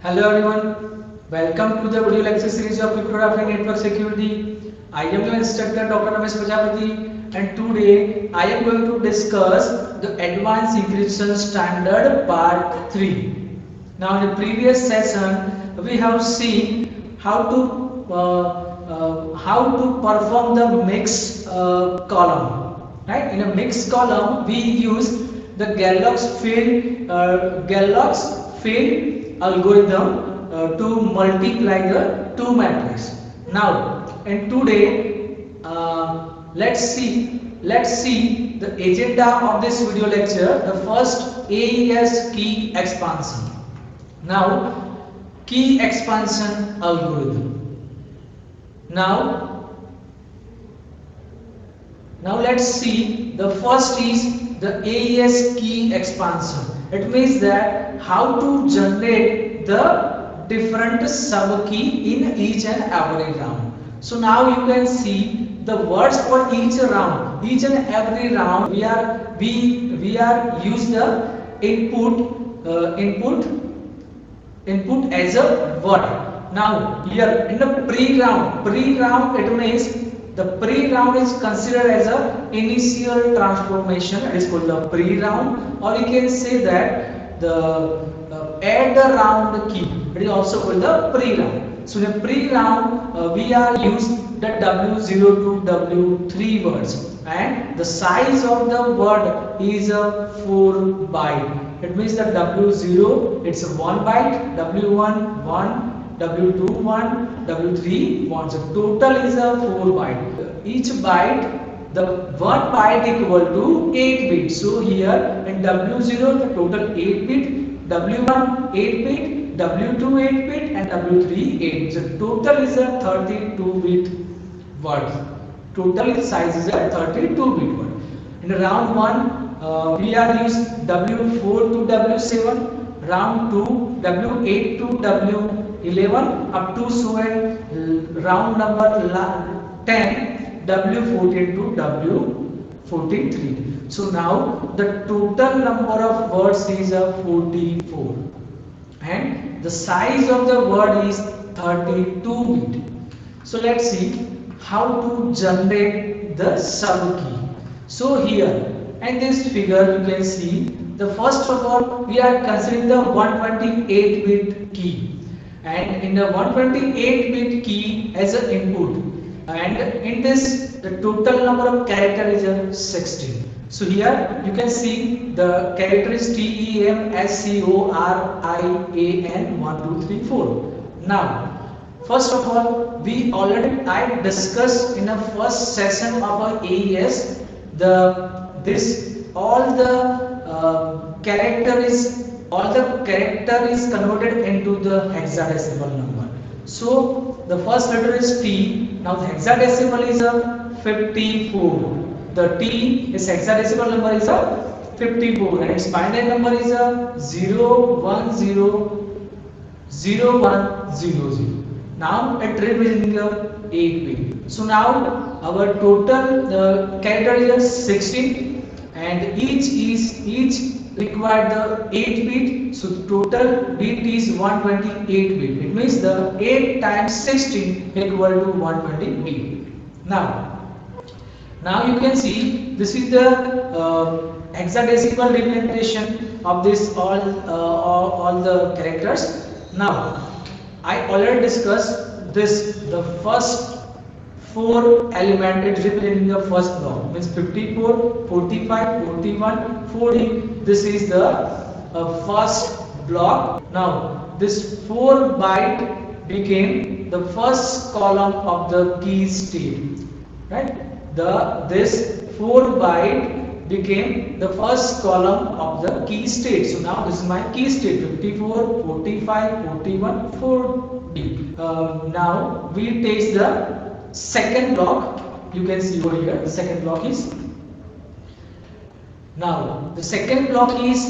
Hello everyone, welcome to the video lecture series of Cryptography and Network Security. I am your instructor Dr. Ramesh Prajapati, and today I am going to discuss the Advanced Encryption Standard Part 3. Now in the previous session we have seen how to perform the mixed column. Right? In a mixed column we use the Gallagher's field algorithm to multiply the two matrices. Now, and today let's see the agenda of this video lecture. The first AES key expansion. Now, key expansion algorithm. Now let's see. The first is the AES key expansion. It means that how to generate the different subkey in each and every round. So now you can see the words for each round. Each and every round we are use the input as a word. Now here in the pre-round it means the pre-round is considered as a initial transformation. It is called the pre-round, or you can say that the add the round key. It is also called the pre-round. So in the pre-round we are used the W0 to W3 words, and the size of the word is a 4 byte. It means that W0 it's a 1 byte, W1 1. W2 1, W3 1. So total is a 4 byte. Each byte, the 1 byte equal to 8 bits. So here in W0 the total 8 bit, W1 8 bit, W2 8 bit, and W3 8. So total is a 32 bit word. Total size is a 32 bit word. In round 1 we are used W4 to W7, round 2 W8 to W11 up to round number 10 W14 to W43. So now the total number of words is 44, and the size of the word is 32 bit. So let's see how to generate the subkey. So here in this figure you can see the first of all we are considering the 128 bit key, and in the 128 bit key as an input, and in this the total number of characters is 16. So here you can see the character is TEMSCORIAN 1 2 3 4. Now first of all I discussed in the first session of our AES all the character is converted into the hexadecimal number. So the first letter is T. Now the hexadecimal is a 54. The T is hexadecimal number is a 54, and its binary number is a 0100100. Now it representing a 8 bit. So now our total character is 16, and each required the 8 bit. So total bit is 128 bit. It means the 8 times 16 equal to 120 bit. Now you can see this is the hexadecimal representation of this all the characters. Now I already discussed this. The first 4 element is representing the first block, means 54, 45, 41, 40. This is the first block. Now this 4 byte became the first column of the key state, right? This 4 byte became the first column of the key state. So now this is my key state: 54, 45, 41, 40. Now we take the second block. You can see over here the second block is, now the second block is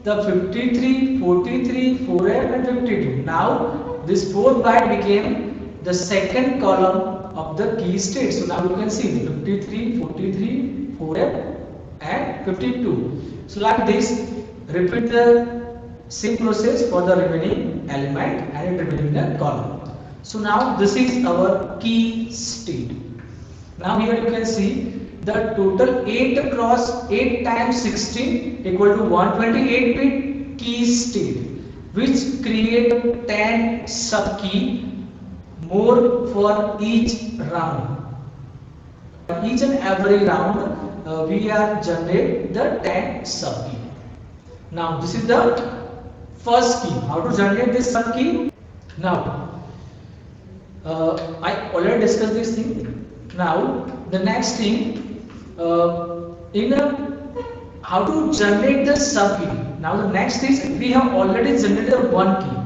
the 53, 43, 4F and 52. Now this 4 byte became the second column of the key state. So now you can see the 53, 43, 4F and 52. So like this, repeat the Same process for the remaining element and remaining a column. So now this is our key state. Now here you can see the total 8 cross 8 times 16 equal to 128 bit key state, which create 10 sub key more for each round. Each and every round we are generate the 10 sub key. Now this is the first key. How to generate this sub key? Now I already discussed this thing. Now the next thing how to generate the sub key. Now the next is we have already generated one key.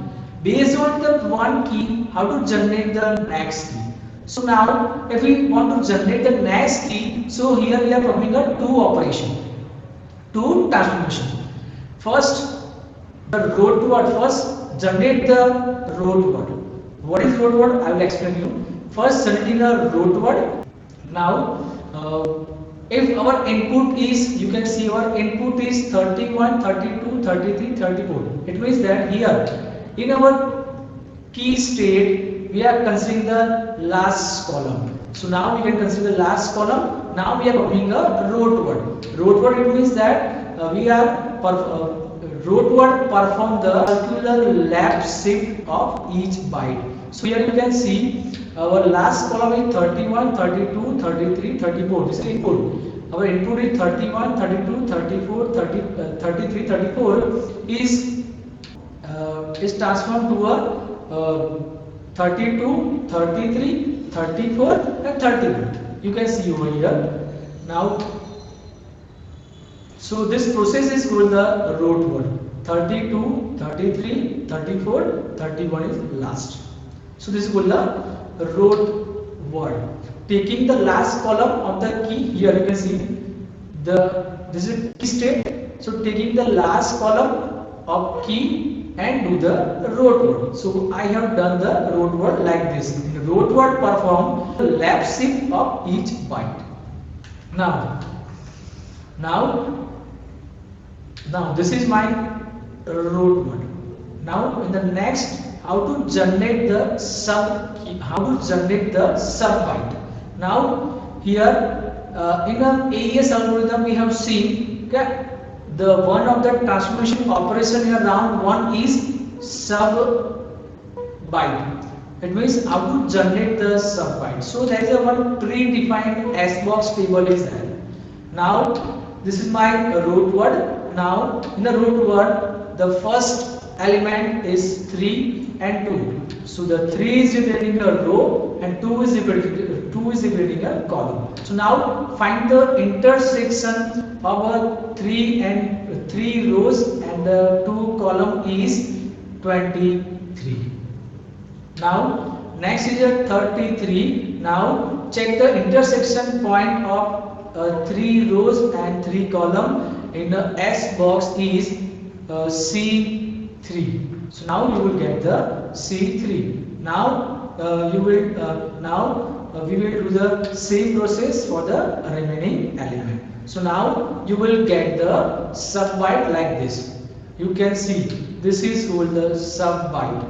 Based on the one key, how to generate the next key. So now if we want to generate the next key, so here we are performing a two operation, two transformation. First, the root word. First, generate the root word. What is root word? I will explain you. First, generating a root word. Now, if our input is, you can see our input is 31, 32, 33, 34. It means that here in our key state we are considering the last column. So now we can consider the last column. Now we are performing a root word. Root word, it means that root word perform the circular left shift of each byte. So here you can see our last column is 31, 32, 33, 34. This is input. Our input is 31, 32, 34, 33, 34 is transformed to a 32, 33, 34 and 31. You can see over here. Now, so this process is called the root word. 32, 33, 34, 31 is last. So this is called the root word. Taking the last column of the key, here you can see this is key state. So taking the last column of key and do the root word. So I have done the root word like this. The root word perform the left shift of each byte. Now this is my root word. Now in the next, how to generate the sub key, how to generate the sub byte. Now here in an AES algorithm we have seen the one of the transformation operation in round 1 is sub byte. It means how to generate the sub byte. So there is a one predefined SBox table is there. Now this is my root word. Now in the root word the first element is 3 and 2. So the 3 is representing a row and 2 is representing a column. So now find the intersection of 3 rows and 2 column is 23. Now next is a 33. Now check the intersection point of 3 rows and 3 column in the S box is C3. So now you will get the C3. Now we will do the same process for the remaining element. So now you will get the sub byte like this. You can see this is called the sub byte.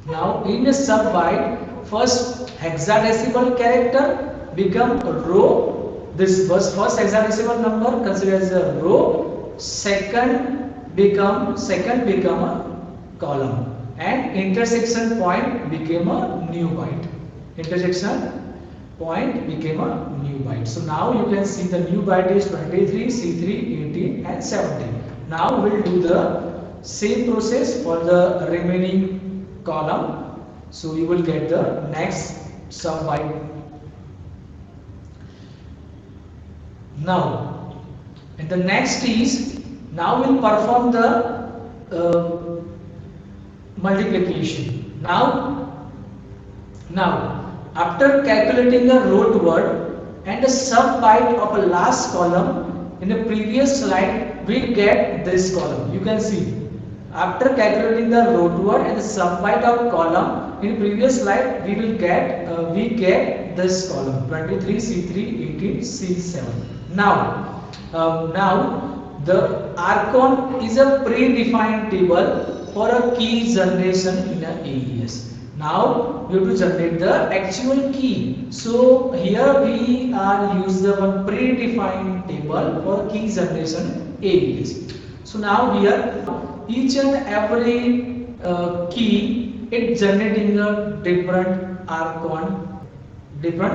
Now in the sub byte, first hexadecimal character become a row. This first hexadecimal number considered as a row. Second become a column, and intersection point became a new byte. Intersection point became a new byte. So now you can see the new byte is 23, C3, 18 and 17. Now we will do the same process for the remaining column. So you will get the next sub byte. Now, and the next is, now we'll perform the multiplication. Now after calculating the root word and the sub byte of a last column in the previous slide, we get this column. You can see after calculating the root word and the sub byte of column in previous slide, we get this column 23, C3, 18, C7. Now the Archon is a predefined table for a key generation in a AES. Now you have to generate the actual key. So here we are use the one predefined table for key generation AES. So now here each and every key it generating a different Archon table.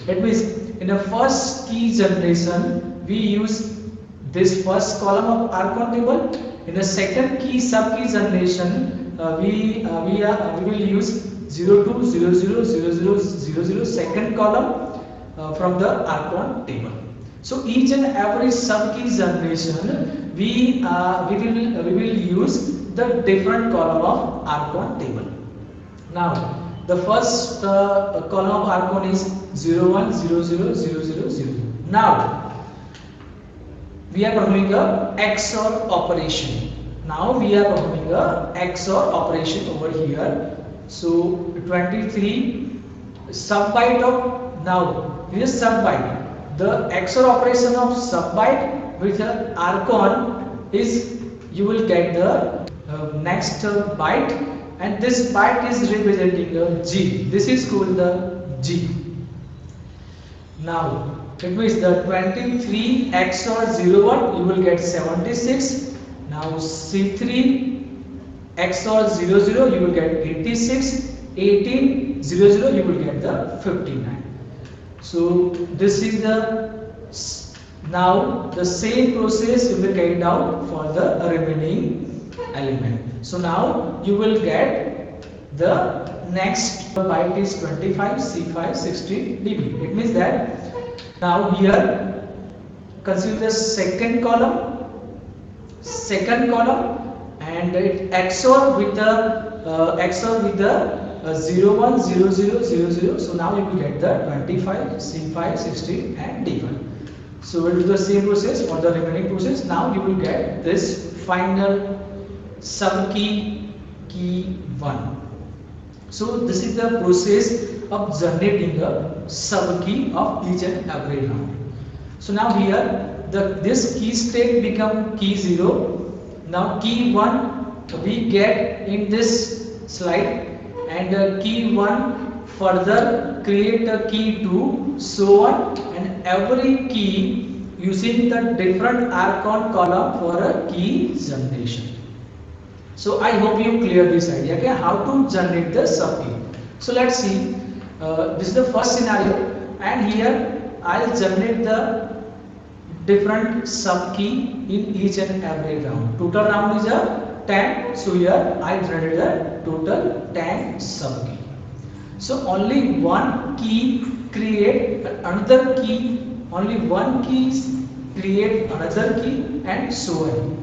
That means in the first key generation we use this first column of Archon table. In the second key subkey generation we will use 0 to 0 0 0 0 0 0 second column from the Archon table. So each and every subkey generation we will use the different column of Archon table. Now the first column of Archon is 0 1 0 0 0 0 0. Now we are performing a XOR operation. Now we are performing a XOR operation over here. So 23 subbyte of, now here is subbyte. The XOR operation of subbyte with the Archon is, you will get the next byte, and this byte is representing a G. This is called the G. Now it means the 23 XOR 01 you will get 76. Now C3 XOR 00 you will get 86. 18 00 you will get the 59. So this is the, now the same process you will carry out for the remaining element. So now you will get the next byte is 25 C5 16 dB. It means that now here consider the second column, and it XOR with the 0 1 0 0 0 0. So now you will get the 25 C5 16 and D1. So we'll do the same process for the remaining process. Now you will get this final subkey key 1. So this is the process of generating a subkey of each and every round. So now here this key state become key 0. Now key 1 we get in this slide, and key 1 further create a key 2, so on, and every key using the different Archon column for a key generation. So I hope you clear this idea, okay, how to generate the subkey. So let's see, this is the first scenario, and here I'll generate the different subkey in each and every round. Total round is a 10, so here I generated a total 10 subkey. So only one key create another key, only one key create another key, and so on.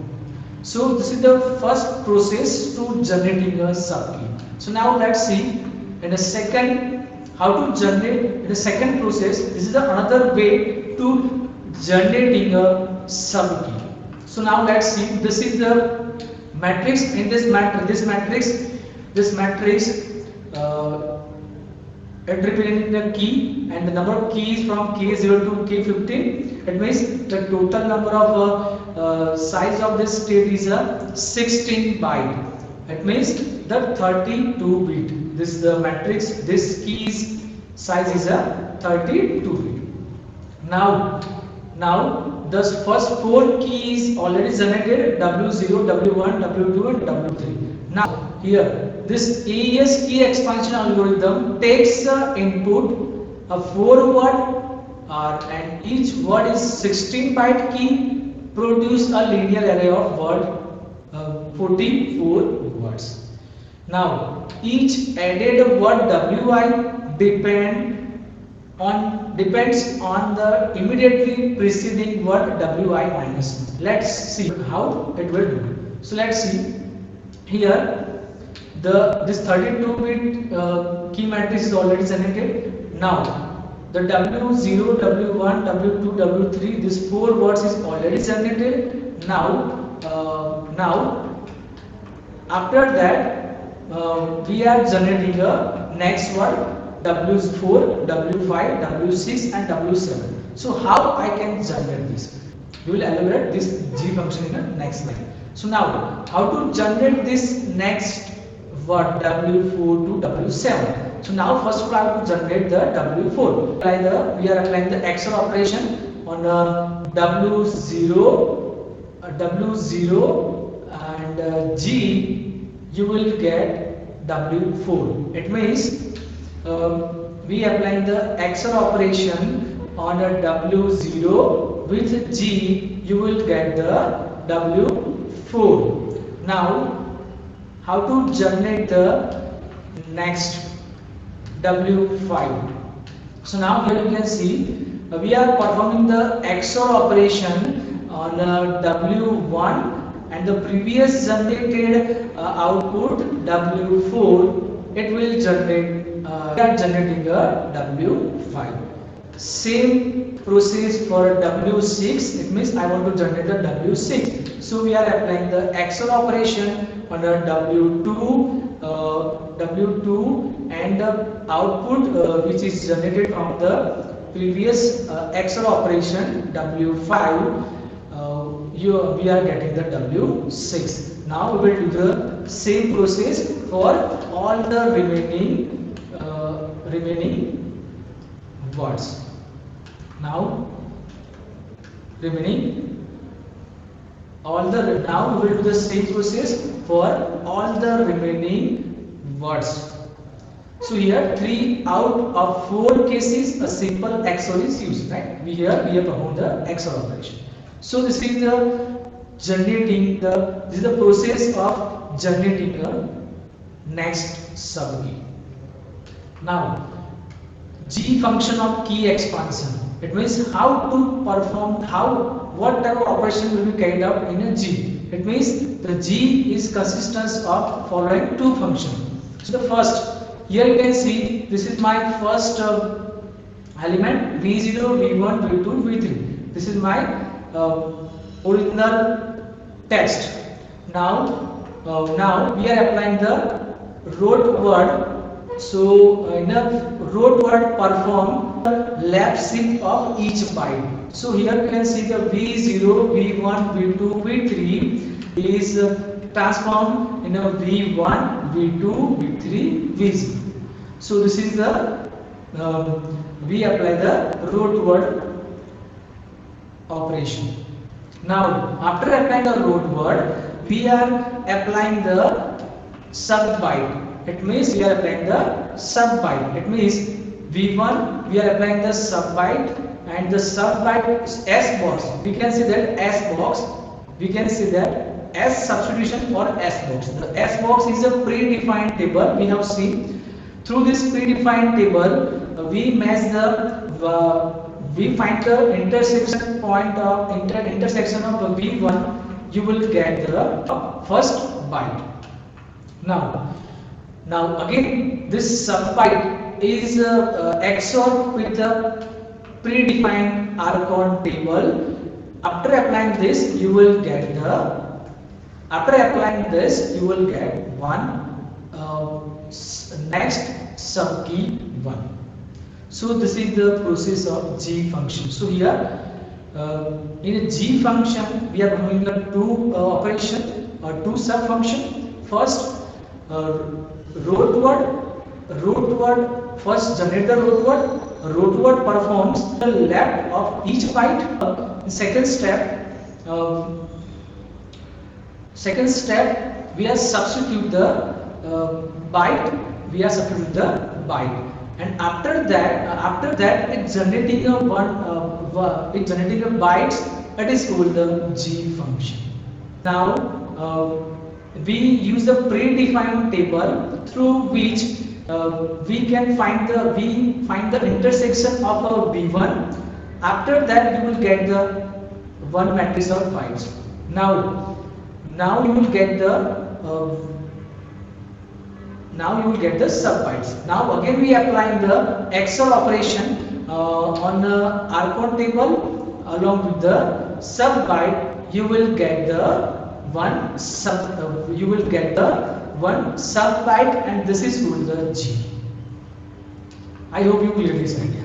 So this is the first process to generating a subkey. So now let's see in the second how to generate in the second process. This is the another way to generating a subkey. So now let's see, this is the matrix. In this matrix it representing the key and the number of keys from K0 to K15. It means the total number of size of this state is a 16 byte. It means the 32 bit. This is the matrix. This key's size is a 32 bit. Now the first 4 keys already generated, W0, W1, W2 and W3. Now here this AES key expansion algorithm takes the input a 4 word and each word is 16 byte key, produce a linear array of word 44 words. Now each added word WI depends on the immediately preceding word WI minus 1. Let's see how it will do. So let's see here. This 32-bit key matrix is already generated. Now the W0, W1, W2, W3, this 4 words is already generated. Now after that we are generating a next word W4, W5, W6 and W7. So how I can generate this? We will elaborate this G function in the next slide. So now, how to generate this next word W4 to W7? So now first of all, I have to generate the W4. We are applying the XOR operation on W0, W0 and G. You will get W4. It means we applying the XOR operation on a W0 with G. You will get the W4. Now, how to generate the next W5? So now here you can see we are performing the XOR operation on W1 and the previous generated output W4. It will generate. We are generating a W5. Same process for W6. It means I want to generate the W6. So we are applying the XOR operation on a W2 and the output which is generated from the previous XOR operation W5. We are getting the W6. Now we will do the same process for all the remaining words. Now we will do the same process for all the remaining words. So here 3 out of 4 cases a simple XOR is used, right? We have performed the XOR operation. So this is the process of generating the next subkey. Now G function of key expansion. It means how to perform, what type of operation will be carried out in a G. It means the G is consistent of following 2 functions. So the first, here you can see this is my first element V0, V1, V2, V3. This is my original text. Now we are applying the root word. So in a root word perform left shift of each byte. So here you can see the V0, V1, V2, V3 is transformed in a V1, V2, V3, V0. So this is the we apply the root word operation. Now after applying the root word, we are applying the sub byte. It means we are applying the sub byte. It means V1 we are applying the sub byte and the sub byte is S box. We can see that S box. We can see that S substitution or S box. The S box is a predefined table. We have seen through this predefined table we find the intersection point of intersection of V1. You will get the first byte. Now again this sub byte is XOR with the predefined archon table. After applying this you will get one next subkey 1. So this is the process of G function. So here in a G function we are doing the 2 operation or 2 sub function. First root word first generate the root word performs the left of each byte. Second step we are substitute the byte, and after that it's generating a bytes that is called the G function. Now we use a predefined table through which we find the intersection of a V1. After that you will get the one matrix of bytes. Now you will get the sub bytes. Now again we applying the XOR operation on the archon table along with the sub byte. You will get the one sub byte, and this is called the G. I hope you clear this idea.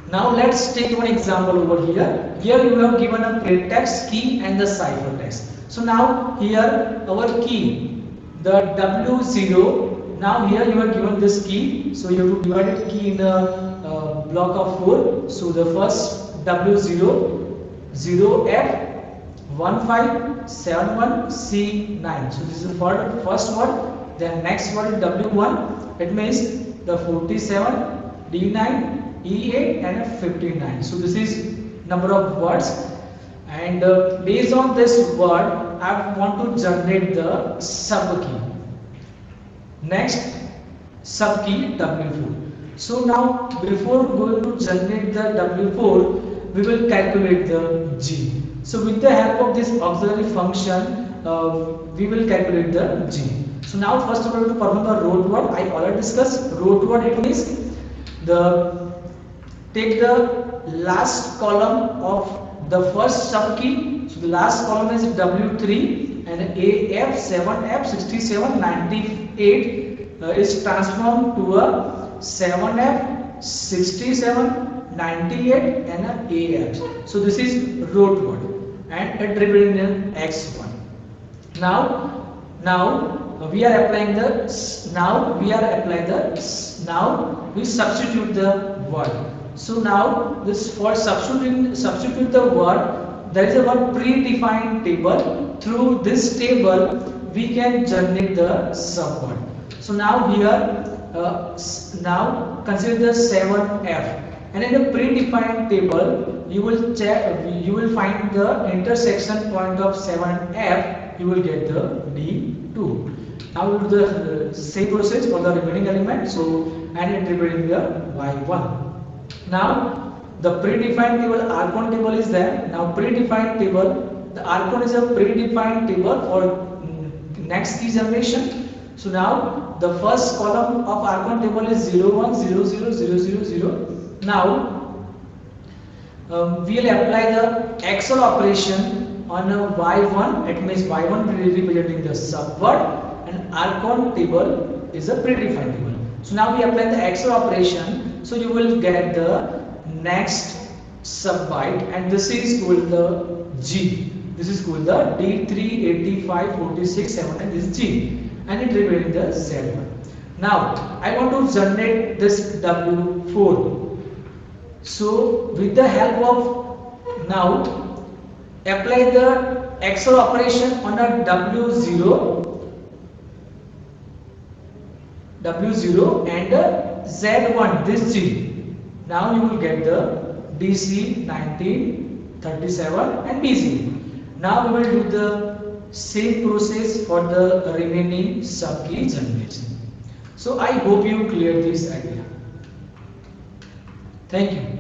Now let's take one example over here. Here you have given a plain text key and the ciphertext. So now here our key, the W0. Now here you are given this key. So you have to divide it key in a block of 4. So the first W0, 0F, 1571C9. So this is the first word. Then next word is W1. It means the 47, D9, E8 and 59. So this is number of words, and based on this word I want to generate the subkey. Next, subkey W4. So now before going to generate the W4, we will calculate the G. So with the help of this auxiliary function, we will calculate the G. So now first of all to perform the root word. I already discussed root word. It means take the last column of the first subkey. So the last column is W3 and AF 7F 67 98 is transformed to a 7F 67 98 and a AF. So this is root word and it represents X1. Now we are applying the now we substitute the word. So now this for substitute the word, there is a one predefined table. Through this table we can generate the subword. So now here now consider the 7F, and in the predefined table you will find the intersection point of 7F. You will get the D2. Now we do the same process for the remaining element. So and it representing the Y1. Now the predefined table archon table is there. Now predefined table, the archon is a predefined table for next key generation. So now the first column of archon table is 0 1 0 0 0 0 0. Now we will apply the XOR operation on a Y1. It means Y1 representing the subword and archon table is a predefined table. So now we apply the XOR operation. So you will get the next sub byte, and this is called the G. This is called the D3 85 46 7, and this is G, and it represents the Z1. Now I want to generate this W4. So with the help of now apply the XOR operation on a W0 and Z1, this G. Now you will get the DC 19 37 and BC. Now we will do the same process for the remaining subkey generation. So I hope you cleared this idea. Thank you.